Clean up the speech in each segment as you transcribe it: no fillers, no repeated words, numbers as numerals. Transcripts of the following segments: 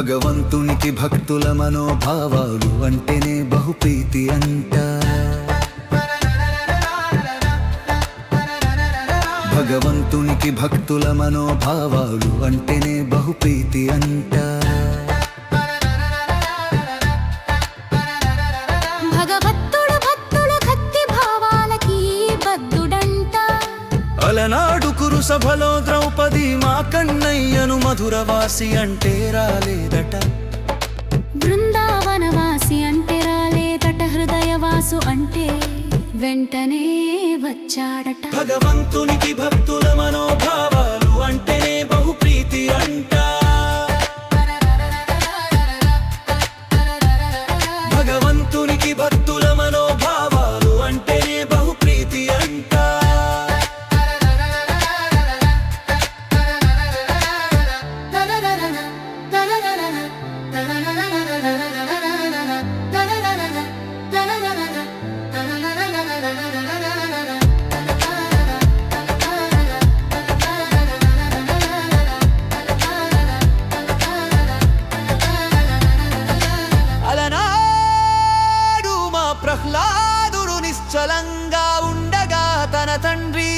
భగవంతునికి భక్తుల మనోభావాలు అంటేనే బహుప్రీతి అంట. భగవంతునికి భక్తుల మనోభావాలు అంటేనే బహుప్రీతి అంట. అలనాడు కురు సభలో ద్రౌపది మా కన్నయ్యను మధురవాసి అంటే రాలేదట. బృందావనవాసి అంటే రాలేదట. హృదయవాసు అంటే వెంటనే వచ్చాడట. భగవంతునికి భక్తుల మనోభావాలు అంటేనే బహుప్రీతి అంట. భగవంతునికి భక్తుల మనోభావాలు అంటేనే బహుప్రీతి అంట. ప్రహ్లాదుడు నిశ్చలంగా ఉండగా తన తండ్రి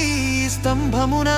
స్తంభమున